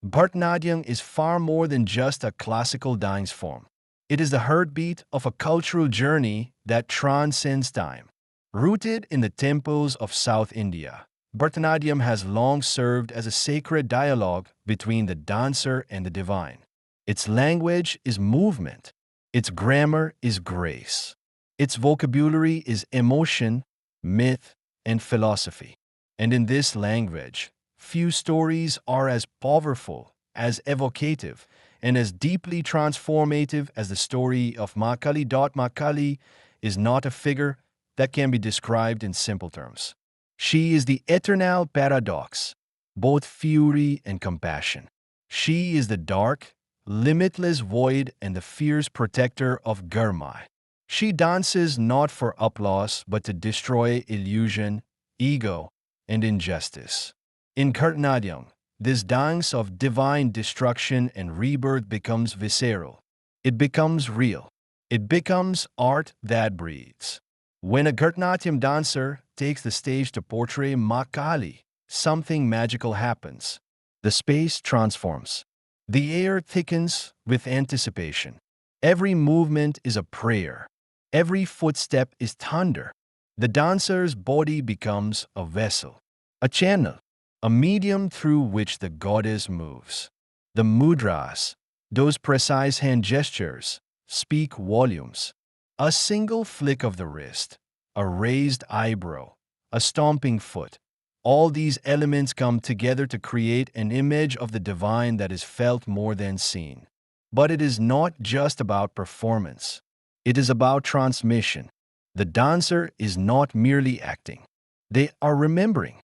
Bharatanatyam is far more than just a classical dance form. It is the heartbeat of a cultural journey that transcends time. Rooted in the temples of South India, Bharatanatyam has long served as a sacred dialogue between the dancer and the divine. Its language is movement. Its grammar is grace. Its vocabulary is emotion, myth, and philosophy. And in this language, few stories are as powerful, as evocative, and as deeply transformative as the story of Maa Kali. Maa Kali is not a figure that can be described in simple terms. She is the eternal paradox, both fury and compassion. She is the dark, limitless void and the fierce protector of Gurmai. She dances not for applause but to destroy illusion, ego, and injustice. In Bharatanatyam, this dance of divine destruction and rebirth becomes visceral. It becomes real. It becomes art that breathes. When a Bharatanatyam dancer takes the stage to portray Maa Kali, something magical happens. The space transforms. The air thickens with anticipation. Every movement is a prayer. Every footstep is thunder. The dancer's body becomes a vessel, a channel, a medium through which the goddess moves. The mudras, those precise hand gestures, speak volumes. A single flick of the wrist, a raised eyebrow, a stomping foot, all these elements come together to create an image of the divine that is felt more than seen. But it is not just about performance. It is about transmission. The dancer is not merely acting. They are remembering.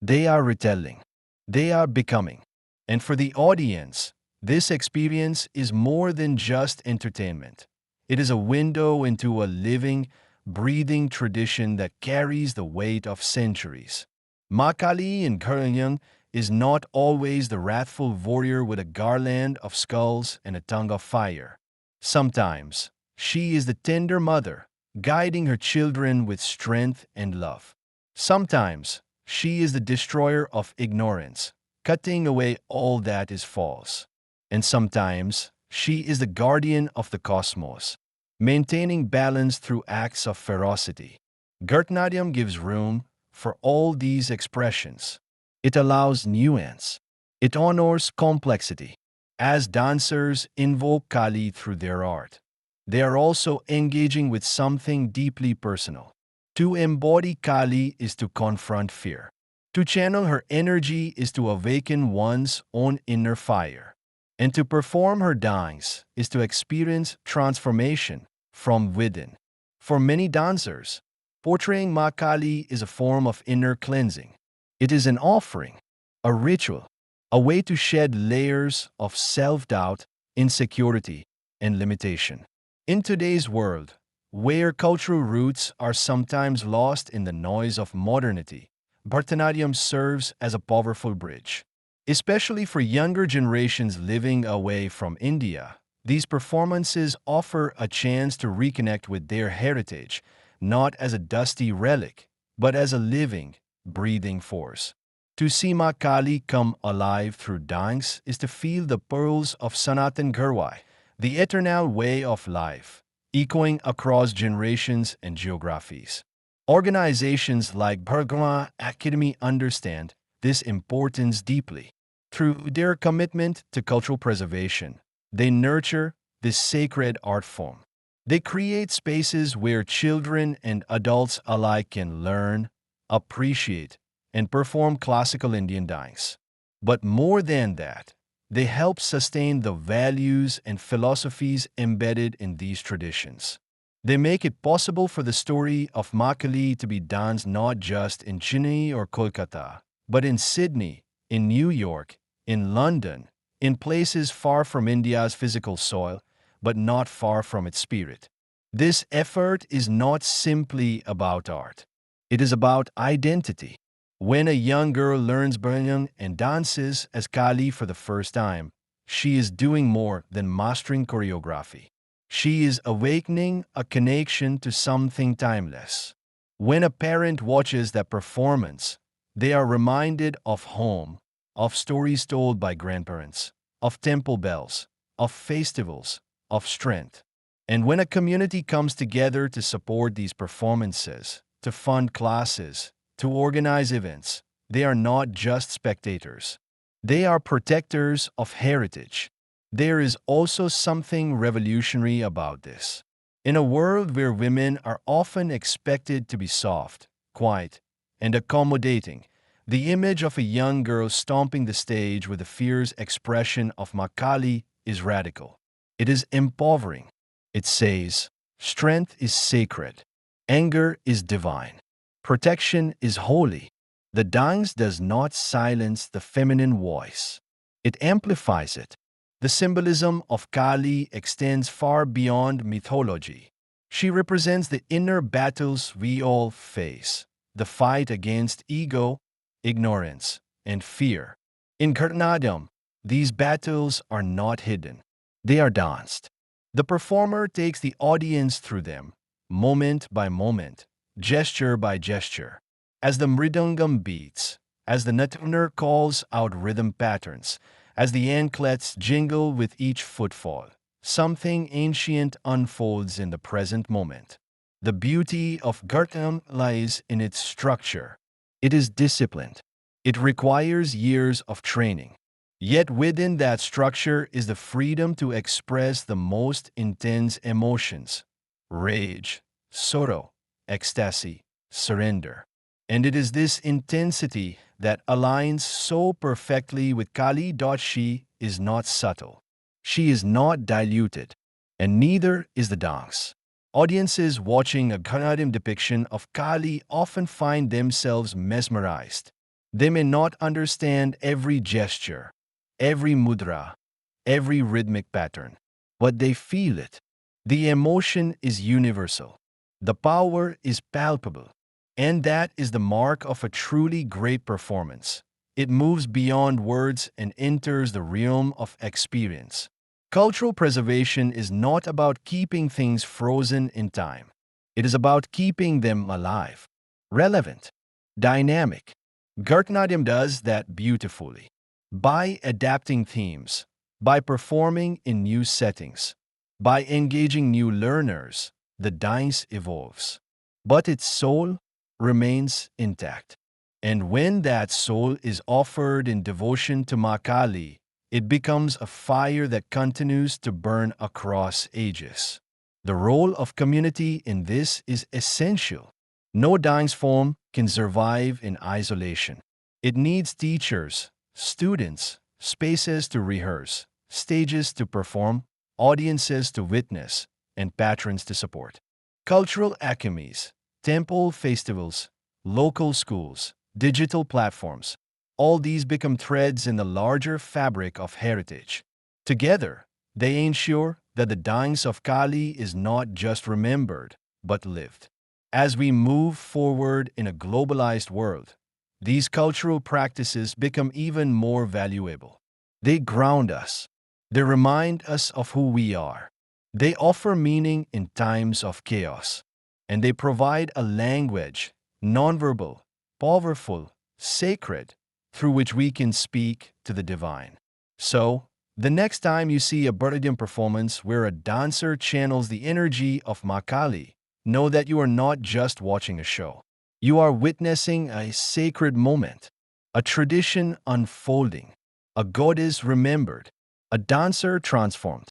They are retelling. They are becoming. And for the audience, this experience is more than just entertainment. It is a window into a living, breathing tradition that carries the weight of centuries. Maa Kali in Bharatanatyam is not always the wrathful warrior with a garland of skulls and a tongue of fire. Sometimes, she is the tender mother, guiding her children with strength and love. Sometimes, she is the destroyer of ignorance, cutting away all that is false. And sometimes, she is the guardian of the cosmos, maintaining balance through acts of ferocity. Bharatanatyam gives room for all these expressions. It allows nuance. It honors complexity. As dancers invoke Kali through their art, they are also engaging with something deeply personal. To embody Kali is to confront fear. To channel her energy is to awaken one's own inner fire. And to perform her dance is to experience transformation from within. For many dancers, portraying Maa Kali is a form of inner cleansing. It is an offering, a ritual, a way to shed layers of self-doubt, insecurity, and limitation. In today's world, where cultural roots are sometimes lost in the noise of modernity, Bharatanatyam serves as a powerful bridge. Especially for younger generations living away from India, these performances offer a chance to reconnect with their heritage, not as a dusty relic, but as a living, breathing force. To see Maa Kali come alive through dance is to feel the pearls of Sanatan Gurwai, the eternal way of life, echoing across generations and geographies. Organizations like Bharatanatyam Academy understand this importance deeply. Through their commitment to cultural preservation, they nurture this sacred art form. They create spaces where children and adults alike can learn, appreciate, and perform classical Indian dance. But more than that, they help sustain the values and philosophies embedded in these traditions. They make it possible for the story of Maa Kali to be danced not just in Chennai or Kolkata, but in Sydney, in New York, in London, in places far from India's physical soil, but not far from its spirit. This effort is not simply about art. It is about identity. When a young girl learns Bharatanatyam and dances as Kali for the first time, she is doing more than mastering choreography. She is awakening a connection to something timeless. When a parent watches that performance, they are reminded of home, of stories told by grandparents, of temple bells, of festivals, of strength. And when a community comes together to support these performances, to fund classes, to organize events, they are not just spectators. They are protectors of heritage. There is also something revolutionary about this. In a world where women are often expected to be soft, quiet, and accommodating, the image of a young girl stomping the stage with the fierce expression of Maa Kali is radical. It is empowering. It says, strength is sacred, anger is divine, protection is holy. The dance does not silence the feminine voice. It amplifies it. The symbolism of Kali extends far beyond mythology. She represents the inner battles we all face, the fight against ego, ignorance, and fear. In Bharatanatyam, these battles are not hidden. They are danced. The performer takes the audience through them, moment by moment, gesture by gesture. As the mridangam beats, as the natunner calls out rhythm patterns, as the anklets jingle with each footfall, something ancient unfolds in the present moment. The beauty of Bharatanatyam lies in its structure. It is disciplined. It requires years of training. Yet within that structure is the freedom to express the most intense emotions: rage, sorrow, ecstasy, surrender. And it is this intensity that aligns so perfectly with Kali. She is not subtle. She is not diluted. And neither is the dance. Audiences watching a Bharatanatyam depiction of Kali often find themselves mesmerized. They may not understand every gesture, every mudra, every rhythmic pattern, but they feel it. The emotion is universal. The power is palpable. And that is the mark of a truly great performance. It moves beyond words and enters the realm of experience. Cultural preservation is not about keeping things frozen in time. It is about keeping them alive, relevant, dynamic. Bharatanatyam does that beautifully. By adapting themes, by performing in new settings, by engaging new learners, the dance evolves. But its soul remains intact. And when that soul is offered in devotion to Maa Kali, it becomes a fire that continues to burn across ages. The role of community in this is essential. No dance form can survive in isolation. It needs teachers, students, spaces to rehearse, stages to perform, audiences to witness, and patrons to support. Cultural academies, temple festivals, local schools, digital platforms, all these become threads in the larger fabric of heritage. Together, they ensure that the dance of Kali is not just remembered, but lived. As we move forward in a globalized world, these cultural practices become even more valuable. They ground us. They remind us of who we are. They offer meaning in times of chaos. And they provide a language, nonverbal, powerful, sacred, through which we can speak to the divine. So, the next time you see a Bharatanatyam performance where a dancer channels the energy of Maa Kali, know that you are not just watching a show. You are witnessing a sacred moment, a tradition unfolding, a goddess remembered, a dancer transformed.